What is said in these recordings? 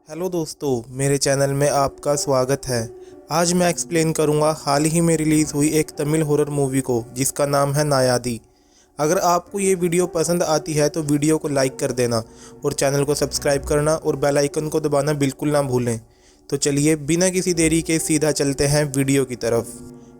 Hello दोस्तों, मेरे channel में आपका स्वागत है। आज मैं एक्सप्लेन करूंगा हाल ही में रिलीज़ हुई एक तमिल हॉरर मूवी को जिसका नाम है नायादी। अगर आपको ये वीडियो पसंद आती है तो वीडियो को लाइक कर देना और चैनल को सब्सक्राइब करना और बेल आइकन को दबाना बिल्कुल ना भूलें। तो चलिए बिना किसी देरी के सीधा चलते हैं वीडियो की तरफ।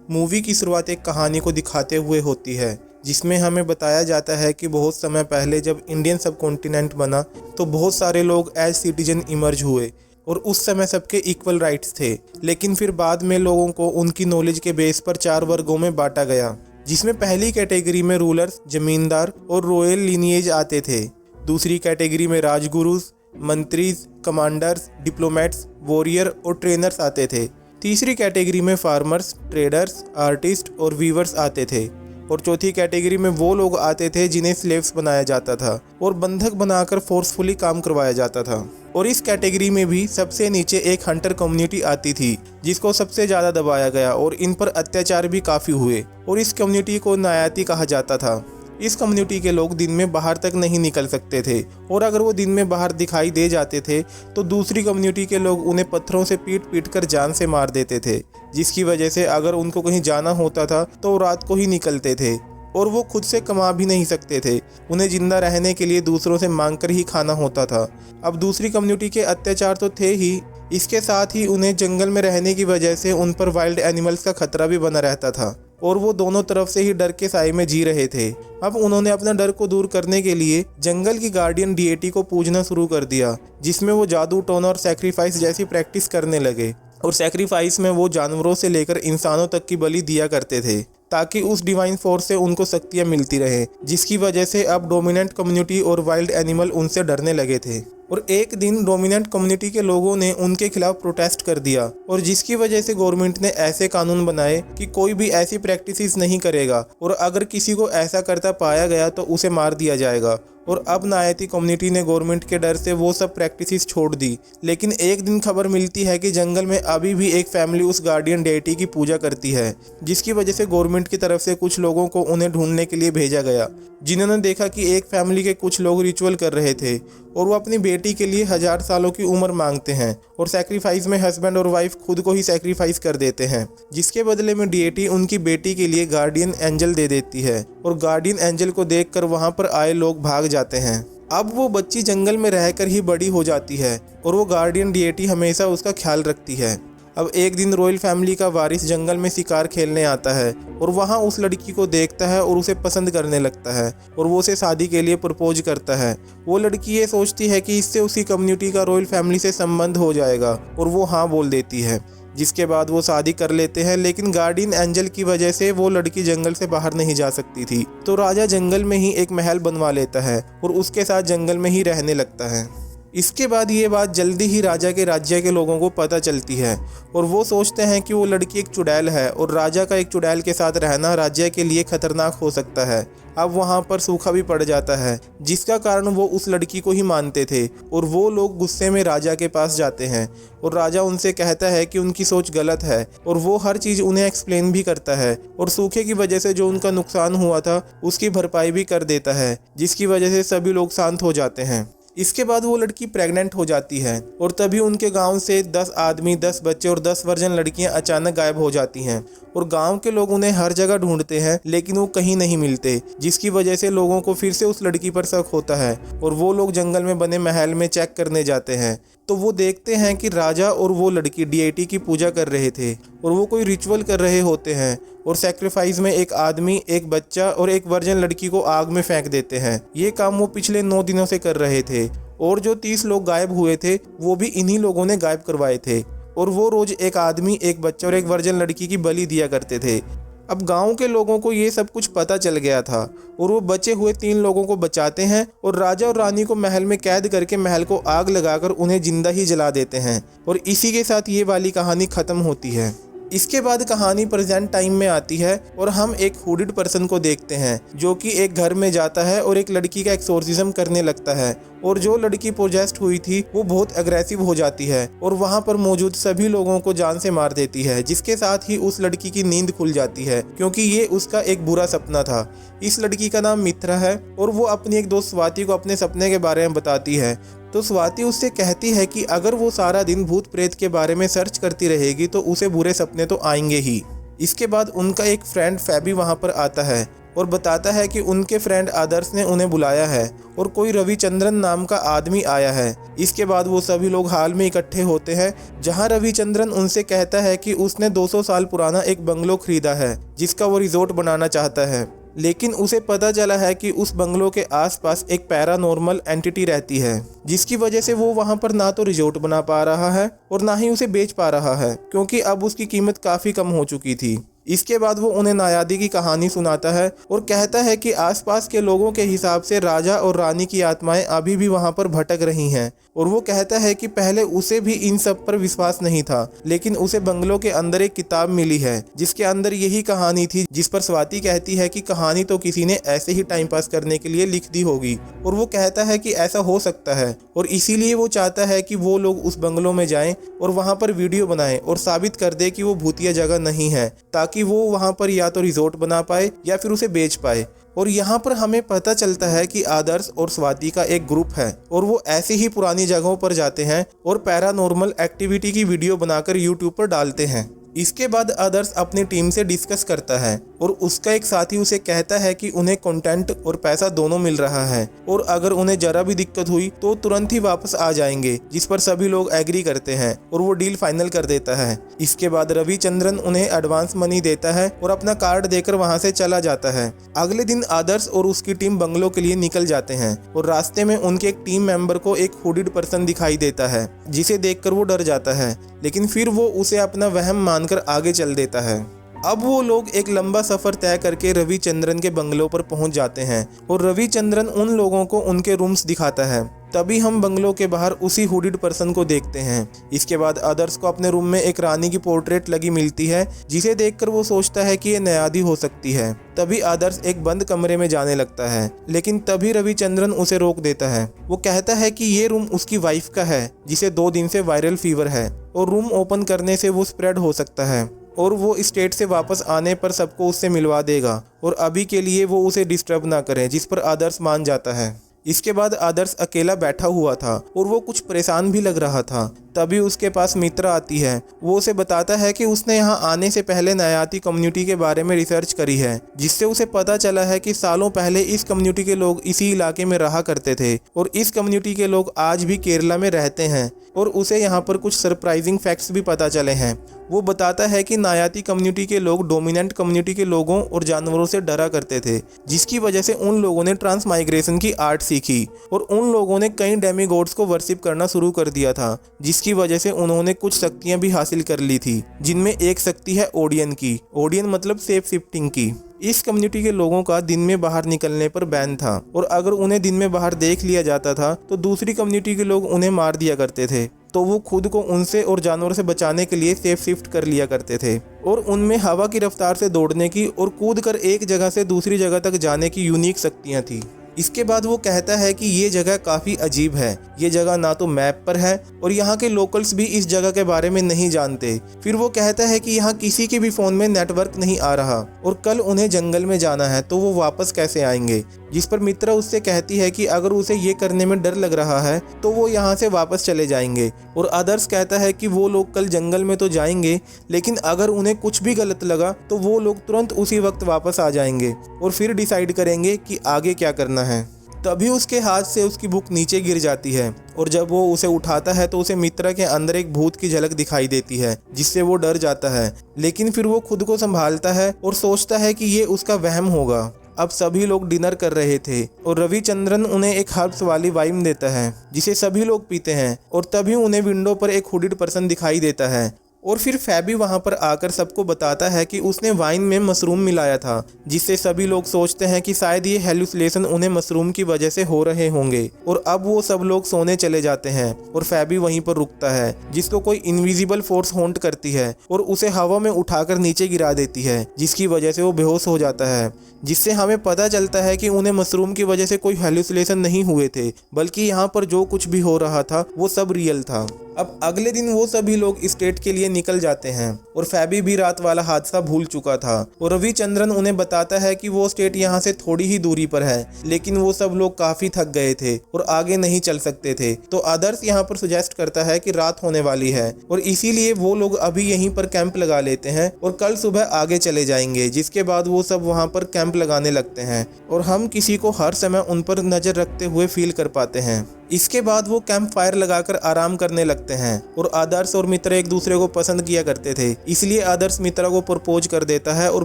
मूवी की शुरुआत एक कहानी को दिखाते हुए होती है जिसमें हमें बताया जाता है कि बहुत समय पहले जब इंडियन सब कॉन्टिनेंट बना तो बहुत सारे लोग एज सिटीजन इमर्ज हुए और उस समय सबके इक्वल राइट्स थे। लेकिन फिर बाद में लोगों को उनकी नॉलेज के बेस पर 4 वर्गों में बांटा गया, जिसमें पहली कैटेगरी में रूलर्स, जमींदार और रॉयल लिनिएज आते थे। दूसरी कैटेगरी में राजगुरुज, मंत्रीज, कमांडर्स, डिप्लोमेट्स, वॉरियर और ट्रेनर्स आते थे। तीसरी कैटेगरी में फार्मर्स, ट्रेडर्स, आर्टिस्ट और वीवर्स आते थे। और चौथी कैटेगरी में वो लोग आते थे जिन्हें स्लेव्स बनाया जाता था और बंधक बनाकर फोर्सफुली काम करवाया जाता था। और इस कैटेगरी में भी सबसे नीचे एक हंटर कम्युनिटी आती थी जिसको सबसे ज़्यादा दबाया गया और इन पर अत्याचार भी काफ़ी हुए और इस कम्युनिटी को नायाती कहा जाता था। इस कम्युनिटी के लोग दिन में बाहर तक नहीं निकल सकते थे और अगर वो दिन में बाहर दिखाई दे जाते थे तो दूसरी कम्युनिटी के लोग उन्हें पत्थरों से पीट पीट कर जान से मार देते थे, जिसकी वजह से अगर उनको कहीं जाना होता था तो रात को ही निकलते थे और वो खुद से कमा भी नहीं सकते थे। उन्हें जिंदा रहने के लिए दूसरों से मांग कर ही खाना होता था। अब दूसरी कम्युनिटी के अत्याचार तो थे ही, इसके साथ ही उन्हें जंगल में रहने की वजह से उन पर वाइल्ड एनिमल्स का खतरा भी बना रहता था और वो दोनों तरफ से ही डर के साए में जी रहे थे। अब उन्होंने अपना डर को दूर करने के लिए जंगल की गार्डियन डीएटी को पूजना शुरू कर दिया, जिसमें वो जादू टोना और सैक्रिफाइस जैसी प्रैक्टिस करने लगे। और सैक्रिफाइस में वो जानवरों से लेकर इंसानों तक की बलि दिया करते थे ताकि उस डिवाइन फोर्स से उनको शक्तियाँ मिलती रहे, जिसकी वजह से अब डोमिनेंट कम्युनिटी और वाइल्ड एनिमल उनसे डरने लगे थे। और एक दिन डोमिनेंट कम्युनिटी के लोगों ने उनके खिलाफ प्रोटेस्ट कर दिया और जिसकी वजह से गवर्नमेंट ने ऐसे कानून बनाए कि कोई भी ऐसी प्रैक्टिसेस नहीं करेगा और अगर किसी को ऐसा करता पाया गया तो उसे मार दिया जाएगा। और अब नायाती कम्युनिटी ने गवर्नमेंट के डर से वो सब प्रैक्टिसेस छोड़ दी। लेकिन एक दिन खबर मिलती है कि जंगल में अभी भी एक फैमिली उस गार्डियन डेटी की पूजा करती है, जिसकी वजह से गवर्नमेंट की तरफ से कुछ लोगों को उन्हें ढूंढने के लिए भेजा गया, जिन्होंने देखा कि एक फैमिली के कुछ लोग रिचुअल कर रहे थे और वो अपनी बेटी के लिए 1000 सालों की उम्र मांगते हैं और सैक्रिफाइस में हस्बैंड और वाइफ खुद को ही सैक्रिफाइस कर देते हैं, जिसके बदले में डीएटी उनकी बेटी के लिए गार्डियन एंजल दे देती है और गार्डियन एंजल को देखकर वहां पर आए लोग भाग जाते हैं। अब वो बच्ची जंगल में रहकर ही बड़ी हो जाती है और वो गार्डियन डीएटी हमेशा उसका ख्याल रखती है। अब एक दिन रॉयल फैमिली का वारिस जंगल में शिकार खेलने आता है और वहाँ उस लड़की को देखता है और उसे पसंद करने लगता है और वो उसे शादी के लिए प्रपोज करता है। वो लड़की ये सोचती है कि इससे उसकी कम्युनिटी का रॉयल फैमिली से संबंध हो जाएगा और वो हाँ बोल देती है, जिसके बाद वो शादी कर लेते हैं। लेकिन गार्डियन एंजल की वजह से वो लड़की जंगल से बाहर नहीं जा सकती थी, तो राजा जंगल में ही एक महल बनवा लेता है और उसके साथ जंगल में ही रहने लगता है। इसके बाद ये बात जल्दी ही राजा के राज्य के लोगों को पता चलती है और वो सोचते हैं कि वो लड़की एक चुड़ैल है और राजा का एक चुड़ैल के साथ रहना राज्य के लिए खतरनाक हो सकता है। अब वहाँ पर सूखा भी पड़ जाता है, जिसका कारण वो उस लड़की को ही मानते थे और वो लोग गुस्से में राजा के पास जाते हैं और राजा उनसे कहता है कि उनकी सोच गलत है और वो हर चीज़ उन्हें एक्सप्लेन भी करता है और सूखे की वजह से जो उनका नुकसान हुआ था उसकी भरपाई भी कर देता है, जिसकी वजह से सभी लोग शांत हो जाते हैं। इसके बाद वो लड़की प्रेग्नेंट हो जाती है और तभी उनके गांव से 10 आदमी, 10 बच्चे और 10 वर्जन लड़कियां अचानक गायब हो जाती हैं और गांव के लोग उन्हें हर जगह ढूंढते हैं लेकिन वो कहीं नहीं मिलते, जिसकी वजह से लोगों को फिर से उस लड़की पर शक होता है और वो लोग जंगल में बने महल में चेक करने जाते हैं। तो वो देखते हैं कि राजा और वो लड़की डीएटी की पूजा कर रहे थे और वो कोई रिचुअल कर रहे होते हैं और सैक्रिफाइस में एक आदमी, एक बच्चा और एक वर्जन लड़की को आग में फेंक देते हैं। ये काम वो पिछले 9 दिनों से कर रहे थे और जो 30 लोग गायब हुए थे वो भी इन्हीं लोगों ने गायब करवाए थे और वो रोज एक आदमी, एक बच्चा और एक वर्जन लड़की की बलि दिया करते थे। अब गांव के लोगों को ये सब कुछ पता चल गया था और वो बचे हुए 3 लोगों को बचाते हैं और राजा और रानी को महल में कैद करके महल को आग लगाकर उन्हें जिंदा ही जला देते हैं और इसी के साथ ये वाली कहानी खत्म होती है। इसके बाद कहानी प्रेजेंट टाइम में आती है और हम एक हुडिड पर्सन को देखते हैं जो कि एक घर में जाता है और एक लड़की का एक्सोर्सिज्म करने लगता है और जो लड़की पोजेस्ड हुई थी वो बहुत अग्रेसिव हो जाती है और वहाँ पर मौजूद सभी लोगों को जान से मार देती है, जिसके साथ ही उस लड़की की नींद खुल जाती है क्योंकि ये उसका एक बुरा सपना था। इस लड़की का नाम मित्रा है और वो अपनी एक दोस्त स्वाति को अपने सपने के बारे में बताती है तो स्वाति उससे कहती है कि अगर वो सारा दिन भूत प्रेत के बारे में सर्च करती रहेगी तो उसे बुरे सपने तो आएंगे ही। इसके बाद उनका एक फ्रेंड फैबी वहाँ पर आता है और बताता है कि उनके फ्रेंड आदर्श ने उन्हें बुलाया है और कोई रविचंद्रन नाम का आदमी आया है। इसके बाद वो सभी लोग हाल में इकट्ठे होते हैं, जहां रविचंद्रन उनसे कहता है कि उसने 200 साल पुराना एक बंगलो खरीदा है जिसका वो रिजॉर्ट बनाना चाहता है, लेकिन उसे पता चला है कि उस बंगलो के आसपास एक पैरानॉर्मल एंटिटी रहती है, जिसकी वजह से वो वहां पर ना तो रिजॉर्ट बना पा रहा है और ना ही उसे बेच पा रहा है, क्योंकि अब उसकी कीमत काफ़ी कम हो चुकी थी। इसके बाद वो उन्हें नायादी की कहानी सुनाता है और कहता है कि आसपास के लोगों के हिसाब से राजा और रानी की आत्माएं अभी भी वहां पर भटक रही हैं, और वो कहता है कि पहले उसे भी इन सब पर विश्वास नहीं था, लेकिन उसे बंगलों के अंदर एक किताब मिली है जिसके अंदर यही कहानी थी, जिस पर स्वाति कहती है कि कहानी तो किसी ने ऐसे ही टाइम पास करने के लिए लिख दी होगी। और वो कहता है कि ऐसा हो सकता है और इसीलिए वो चाहता है कि वो लोग उस बंगलों में जाएं और वहां पर वीडियो बनाएं और साबित कर दे कि वो भूतिया जगह नहीं है, ताकि वो वहां पर या तो रिजॉर्ट बना पाए या फिर उसे बेच पाए। और यहाँ पर हमें पता चलता है कि आदर्श और स्वाति का एक ग्रुप है और वो ऐसी ही पुरानी जगहों पर जाते हैं और पैरानॉर्मल एक्टिविटी की वीडियो बनाकर यूट्यूब पर डालते हैं। इसके बाद आदर्श अपनी टीम से डिस्कस करता है और उसका एक साथी उसे कहता है कि उन्हें कंटेंट और पैसा दोनों मिल रहा है और अगर उन्हें जरा भी दिक्कत हुई तो तुरंत ही वापस आ जाएंगे, जिस पर सभी लोग एग्री करते हैं और वो डील फाइनल कर देता है। इसके बाद रविचंद्रन उन्हें एडवांस मनी देता है और अपना कार्ड देकर वहां से चला जाता है। अगले दिन आदर्श और उसकी टीम बंगलों के लिए निकल जाते हैं और रास्ते में उनके एक टीम मेंबर को एक हुडिड पर्सन दिखाई देता है, जिसे देखकर वो डर जाता है, लेकिन फिर वो उसे अपना वहम मानकर आगे चल देता है। अब वो लोग एक लंबा सफर तय करके रविचंद्रन के बंगलों पर पहुंच जाते हैं और रविचंद्रन उन लोगों को उनके रूम्स दिखाता है। तभी हम बंगलों के बाहर उसी हुडिड पर्सन को देखते हैं। इसके बाद आदर्श को अपने रूम में एक रानी की पोर्ट्रेट लगी मिलती है, जिसे देखकर वो सोचता है कि ये नयादी हो सकती है। तभी आदर्श एक बंद कमरे में जाने लगता है, लेकिन तभी रविचंद्रन उसे रोक देता है। वो कहता है कि ये रूम उसकी वाइफ का है, जिसे 2 दिन से वायरल फीवर है और रूम ओपन करने से वो स्प्रेड हो सकता है और वो स्टेट से वापस आने पर सबको उससे मिलवा देगा और अभी के लिए वो उसे डिस्टर्ब ना करे, जिस पर आदर्श मान जाता है। इसके बाद आदर्श अकेला बैठा हुआ था और वो कुछ परेशान भी लग रहा था। तभी उसके पास मित्रा आती है। वो उसे बताता है कि उसने यहाँ आने से पहले नयाती कम्युनिटी के बारे में रिसर्च करी है, जिससे उसे पता चला है कि सालों पहले इस कम्युनिटी के लोग इसी इलाके में रहा करते थे और इस कम्युनिटी के लोग आज भी केरला में रहते हैं। और उसे यहाँ पर कुछ सरप्राइजिंग फैक्ट्स भी पता चले हैं। वो बताता है कि नायाती कम्युनिटी के लोग डोमिनेंट कम्युनिटी के लोगों और जानवरों से डरा करते थे, जिसकी वजह से उन लोगों ने ट्रांसमाइग्रेशन की आर्ट सीखी और उन लोगों ने कई डेमीगॉड्स को वर्शिप करना शुरू कर दिया था, जिसकी वजह से उन्होंने कुछ शक्तियां भी हासिल कर ली थी, जिनमें एक शक्ति है ओडियन की। ओडियन मतलब सेफ शिफ्टिंग की। इस कम्युनिटी के लोगों का दिन में बाहर निकलने पर बैन था और अगर उन्हें दिन में बाहर देख लिया जाता था तो दूसरी कम्युनिटी के लोग उन्हें मार दिया करते थे। तो वो खुद को उनसे और जानवरों से बचाने के लिए सेफ शिफ्ट कर लिया करते थे और उनमें हवा की रफ्तार से दौड़ने की और कूदकर एक जगह से दूसरी जगह तक जाने की यूनिक शक्तियाँ थी। इसके बाद वो कहता है कि ये जगह काफ़ी अजीब है। ये जगह ना तो मैप पर है और यहाँ के लोकल्स भी इस जगह के बारे में नहीं जानते। फिर वो कहता है कि यहाँ किसी के भी फ़ोन में नेटवर्क नहीं आ रहा और कल उन्हें जंगल में जाना है, तो वो वापस कैसे आएंगे। जिस पर मित्रा उससे कहती है कि अगर उसे ये करने में डर लग रहा है तो वो यहाँ से वापस चले जाएंगे। और आदर्श कहता है कि वो लोग कल जंगल में तो जाएंगे, लेकिन अगर उन्हें कुछ भी गलत लगा तो वो लोग तुरंत उसी वक्त वापस आ जाएंगे और फिर डिसाइड करेंगे कि आगे क्या करना है। तभी उसके हाथ से उसकी बुक नीचे गिर जाती है और जब वो उसे उठाता है तो उसे मित्रा के अंदर एक भूत की झलक दिखाई देती है, जिससे वो डर जाता है। लेकिन फिर वो खुद को संभालता है और सोचता है कि ये उसका वहम होगा। अब सभी लोग डिनर कर रहे थे और रविचंद्रन उन्हें एक हर्ब्स वाली वाइन देता है, जिसे सभी लोग पीते हैं। और तभी उन्हें विंडो पर एक हुडिड पर्सन दिखाई देता है और फिर फैबी वहां पर आकर सबको बताता है कि उसने वाइन में मशरूम मिलाया था, जिससे सभी लोग सोचते हैं कि शायद ये हेलुसिनेशन उन्हें मशरूम की वजह से हो रहे होंगे। और अब वो सब लोग सोने चले जाते हैं और फैबी वहीं पर रुकता है, जिसको कोई इनविजिबल फोर्स हॉन्ट करती है और उसे हवा में उठाकर नीचे गिरा देती है, जिसकी वजह से वो बेहोश हो जाता है। जिससे हमें पता चलता है कि उन्हें मशरूम की वजह से कोई हेलुसिनेशन नहीं हुए थे, बल्कि यहाँ पर जो कुछ भी हो रहा था वो सब रियल था। अब अगले दिन वो सभी लोग स्टेट के लिए निकल जाते हैं और फैबी भी रात वाला हादसा भूल चुका था और रविचंद्रन उन्हें बताता है कि वो स्टेट यहाँ से थोड़ी ही दूरी पर है, लेकिन वो सब लोग काफी थक गए थे और आगे नहीं चल सकते थे। तो आदर्श यहाँ पर सुजेस्ट करता है कि रात होने वाली है और इसीलिए वो लोग अभी यहीं पर कैंप लगा लेते हैं और कल सुबह आगे चले जाएंगे। जिसके बाद वो सब वहाँ पर कैंप लगाने लगते हैं और हम किसी को हर समय उन पर नजर रखते हुए फील कर पाते हैं। इसके बाद वो कैंप फायर लगाकर आराम करने लगते हैं और आदर्श और मित्रा एक दूसरे को पसंद किया करते थे, इसलिए आदर्श मित्रा को प्रपोज कर देता है और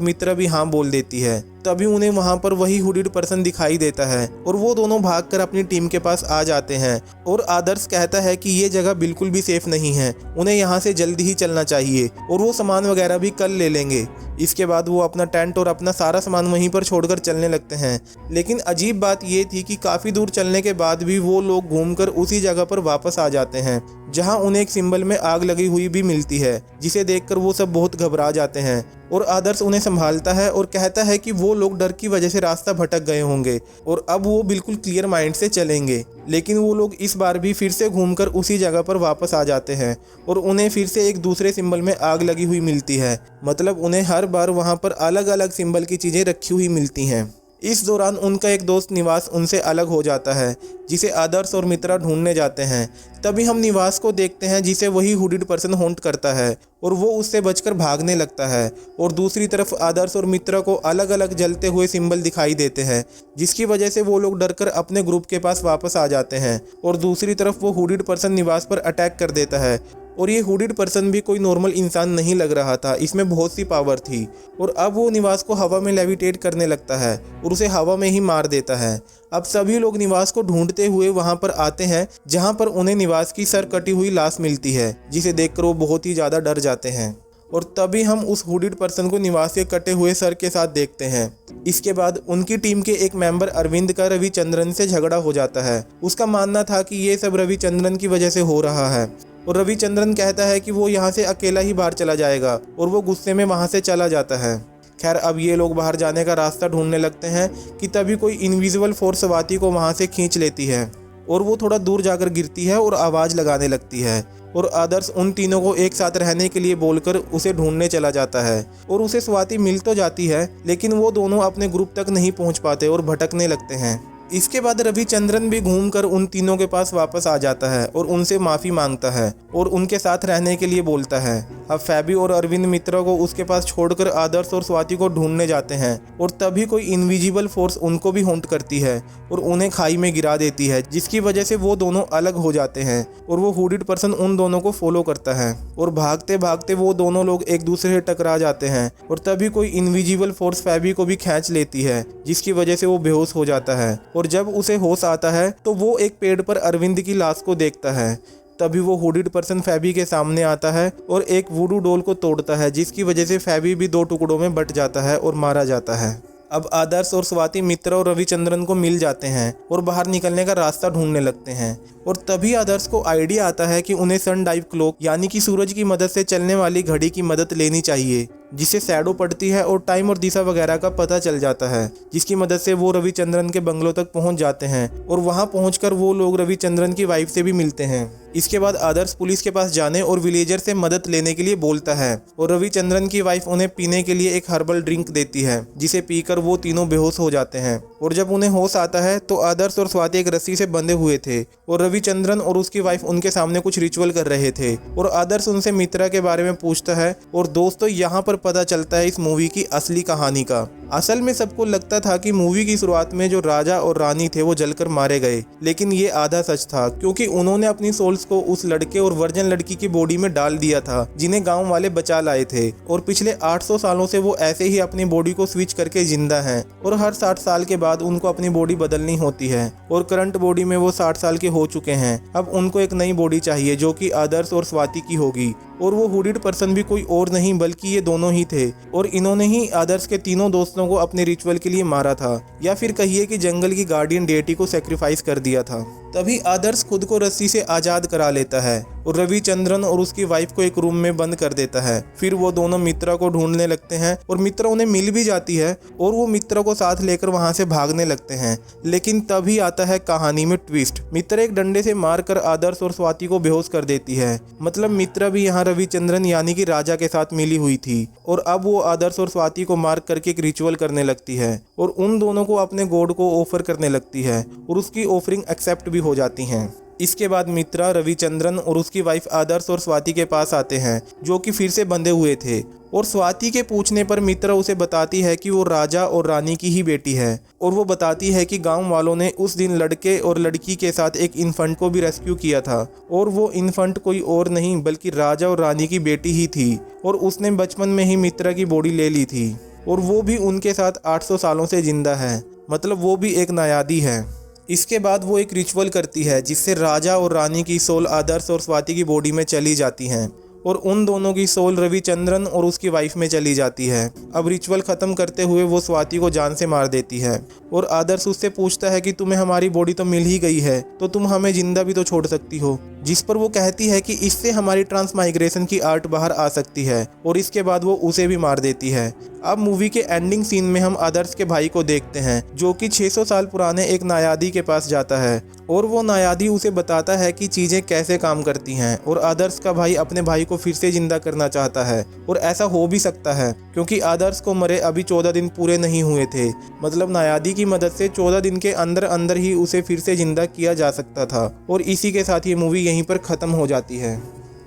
मित्रा भी हाँ बोल देती है। तभी उन्हें वहां पर वही हुडीड पर्सन दिखाई देता है और वो दोनों भागकर अपनी टीम के पास आ जाते हैं और आदर्श कहता है कि ये जगह बिल्कुल भी सेफ नहीं है, उन्हें यहाँ से जल्दी ही चलना चाहिए और वो सामान वगैरह भी कल ले लेंगे। इसके बाद वो अपना टेंट और अपना सारा सामान वहीं पर छोड़कर चलने लगते हैं। लेकिन अजीब बात ये थी कि काफ़ी दूर चलने के बाद भी वो लोग घूमकर उसी जगह पर वापस आ जाते हैं जहां उन्हें एक सिंबल में आग लगी हुई भी मिलती है, जिसे देखकर वो सब बहुत घबरा जाते हैं और आदर्श उन्हें संभालता है और कहता है कि वो लोग डर की वजह से रास्ता भटक गए होंगे और अब वो बिल्कुल क्लियर माइंड से चलेंगे। लेकिन वो लोग इस बार भी फिर से घूमकर उसी जगह पर वापस आ जाते हैं और उन्हें फिर से एक दूसरे सिंबल में आग लगी हुई मिलती है। मतलब उन्हें हर बार वहाँ पर अलग अलग सिंबल की चीज़ें रखी हुई मिलती हैं। इस दौरान उनका एक दोस्त निवास उनसे अलग हो जाता है, जिसे आदर्श और मित्रा ढूंढने जाते हैं। तभी हम निवास को देखते हैं जिसे वही हुडीड पर्सन हॉन्ट करता है और वो उससे बचकर भागने लगता है और दूसरी तरफ आदर्श और मित्रा को अलग अलग जलते हुए सिंबल दिखाई देते हैं, जिसकी वजह से वो लोग डरकर अपने ग्रुप के पास वापस आ जाते हैं और दूसरी तरफ वो हुडीड पर्सन निवास पर अटैक कर देता है। और ये हुडीड पर्सन भी कोई नॉर्मल इंसान नहीं लग रहा था, इसमें बहुत सी पावर थी और अब वो निवास को हवा में लेविटेट करने लगता है और उसे हवा में ही मार देता है। अब सभी लोग निवास को ढूंढते हुए वहां पर आते हैं जहां पर उन्हें निवास की सर कटी हुई लाश मिलती है, जिसे देखकर वो बहुत ही ज़्यादा डर जाते हैं और तभी हम उस हुडीड पर्सन को निवास के कटे हुए सर के साथ देखते हैं। इसके बाद उनकी टीम के एक मेंबर अरविंद का रविचंद्रन से झगड़ा हो जाता है। उसका मानना था कि ये सब रविचंद्रन की वजह से हो रहा है और रविचंद्रन कहता है कि वो यहाँ से अकेला ही बाहर चला जाएगा और वो गुस्से में वहाँ से चला जाता है। खैर अब ये लोग बाहर जाने का रास्ता ढूंढने लगते हैं कि तभी कोई इनविजिबल फोर्स स्वाति को वहाँ से खींच लेती है और वो थोड़ा दूर जाकर गिरती है और आवाज़ लगाने लगती है और आदर्श उन तीनों को एक साथ रहने के लिए बोलकर उसे ढूंढने चला जाता है और उसे स्वाति मिल तो जाती है, लेकिन वो दोनों अपने ग्रुप तक नहीं पहुँच पाते और भटकने लगते हैं। इसके बाद रविचंद्रन भी घूमकर उन तीनों के पास वापस आ जाता है और उनसे माफ़ी मांगता है और उनके साथ रहने के लिए बोलता है। अब फैबी और अरविंद मित्रा को उसके पास छोड़कर आदर्श और स्वाति को ढूंढने जाते हैं और तभी कोई इनविजिबल फोर्स उनको भी हॉन्ट करती है और उन्हें खाई में गिरा देती है, जिसकी वजह से वो दोनों अलग हो जाते हैं और वो हुडीड पर्सन उन दोनों को फॉलो करता है और भागते भागते वो दोनों लोग एक दूसरे से टकरा जाते हैं और तभी कोई इनविजिबल फोर्स फैबी को भी खींच लेती है, जिसकी वजह से वो बेहोश हो जाता है और जब उसे होश आता है तो वो एक पेड़ पर अरविंद की लाश को देखता है। तभी वो हुडीड पर्सन फैबी के सामने आता है और एक वुडू डोल को तोड़ता है, जिसकी वजह से फैबी भी 2 टुकड़ों में बट जाता है और मारा जाता है। अब आदर्श और स्वाति मित्रा और रविचंद्रन को मिल जाते हैं और बाहर निकलने का रास्ता ढूंढने लगते हैं और तभी आदर्श को आइडिया आता है कि उन्हें सन डाइव क्लॉक यानी कि सूरज की मदद से चलने वाली घड़ी की मदद लेनी चाहिए, जिससे शैडो पड़ती है और टाइम और दिशा वगैरह का पता चल जाता है, जिसकी मदद से वो रविचंद्रन के बंगलों तक पहुंच जाते हैं और वहां पहुंचकर वो लोग रविचंद्रन की वाइफ से भी मिलते हैं। इसके बाद आदर्श पुलिस के पास जाने और विलेजर से मदद लेने के लिए बोलता है और रविचंद्रन की वाइफ उन्हें पीने के लिए एक हर्बल ड्रिंक देती है, जिसे पीकर वो तीनों बेहोश हो जाते हैं और जब उन्हें होश आता है तो आदर्श और स्वाति एक रस्सी से बंधे हुए थे और रविचंद्रन और उसकी वाइफ उनके सामने कुछ रिचुअल कर रहे थे और आदर्श उनसे मित्रा के बारे में पूछता है और दोस्तों यहाँ पर पता चलता है इस मूवी की असली कहानी का। असल में सबको लगता था कि मूवी की शुरुआत में जो राजा और रानी थे वो जलकर मारे गए, लेकिन ये आधा सच था, क्योंकि उन्होंने अपनी सोल्स को उस लड़के और वर्जन लड़की की बॉडी में डाल दिया था जिन्हें गांव वाले बचा लाए थे और पिछले 800 सालों से वो ऐसे ही अपनी बॉडी को स्विच करके जिंदा हैं और हर 60 साल के बाद उनको अपनी बॉडी बदलनी होती है और करंट बॉडी में वो 60 साल के हो चुके हैं। अब उनको एक नई बॉडी चाहिए जो कि आदर्श और स्वाति की होगी और वो हुडीड पर्सन भी कोई और नहीं बल्कि ये दोनों ही थे और इन्होंने ही आदर्श के तीनों दोस्तों को अपने रिचुअल के लिए मारा था, या फिर कहिए कि जंगल की गार्डियन डेटी को सेक्रीफाइस कर दिया था। तभी आदर्श खुद को रस्सी से आज़ाद करा लेता है और रविचंद्रन और उसकी वाइफ को एक रूम में बंद कर देता है। फिर वो दोनों मित्रा को ढूंढने लगते हैं और मित्रा उन्हें मिल भी जाती है और वो मित्रा को साथ लेकर वहां से भागने लगते हैं। लेकिन तभी आता है कहानी में ट्विस्ट। मित्रा एक डंडे से मारकर आदर्श और स्वाति को बेहोश कर देती है। मतलब मित्रा भी यहाँ रविचंद्रन यानी कि राजा के साथ मिली हुई थी और अब वो आदर्श और स्वाति को मार करके एक रिचुअल करने लगती है और उन दोनों को अपने गॉड को ऑफर करने लगती है और उसकी ऑफरिंग एक्सेप्ट भी हो जाती हैं। इसके बाद मित्रा रविचंद्रन और उसकी वाइफ आदर्श और स्वाति के पास आते हैं जो कि फिर से बंधे हुए थे और स्वाति के पूछने पर मित्रा उसे बताती है कि वो राजा और रानी की ही बेटी है और वो बताती है कि गांव वालों ने उस दिन लड़के और लड़की के साथ एक इन्फेंट को भी रेस्क्यू किया था और वो इन्फेंट कोई और नहीं बल्कि राजा और रानी की बेटी ही थी और उसने बचपन में ही मित्रा की बॉडी ले ली थी और वो भी उनके साथ 800 सालों से जिंदा है। मतलब वो भी एक नायादी है। इसके बाद वो एक रिचुअल करती है जिससे राजा और रानी की सोल आदर्श और स्वाति की बॉडी में चली जाती हैं और उन दोनों की सोल रविचंद्रन और उसकी वाइफ में चली जाती है। अब रिचुअल ख़त्म करते हुए वो स्वाति को जान से मार देती है और आदर्श उससे पूछता है कि तुम्हें हमारी बॉडी तो मिल ही गई है तो तुम हमें जिंदा भी तो छोड़ सकती हो, जिस पर वो कहती है कि इससे हमारी ट्रांसमाइग्रेशन की आर्ट बाहर आ सकती है और इसके बाद वो उसे भी मार देती है। अब मूवी के एंडिंग सीन में हम आदर्श के भाई को देखते हैं जो कि 600 साल पुराने एक नायादी के पास जाता है और वो नायादी उसे बताता है कि चीज़ें कैसे काम करती हैं और आदर्श का भाई अपने भाई को फिर से जिंदा करना चाहता है और ऐसा हो भी सकता है क्योंकि आदर्श को मरे अभी 14 दिन पूरे नहीं हुए थे। मतलब नायादी की मदद से 14 दिन के अंदर अंदर ही उसे फिर से जिंदा किया जा सकता था और इसी के साथ ये मूवी यहीं पर ख़त्म हो जाती है।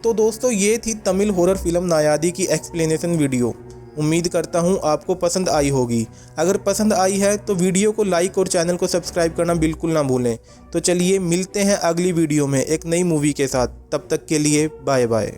तो दोस्तों ये थी तमिल हॉरर फिल्म नायादी की एक्सप्लेनेशन वीडियो। उम्मीद करता हूँ आपको पसंद आई होगी। अगर पसंद आई है तो वीडियो को लाइक और चैनल को सब्सक्राइब करना बिल्कुल ना भूलें। तो चलिए मिलते हैं अगली वीडियो में एक नई मूवी के साथ। तब तक के लिए बाय बाय।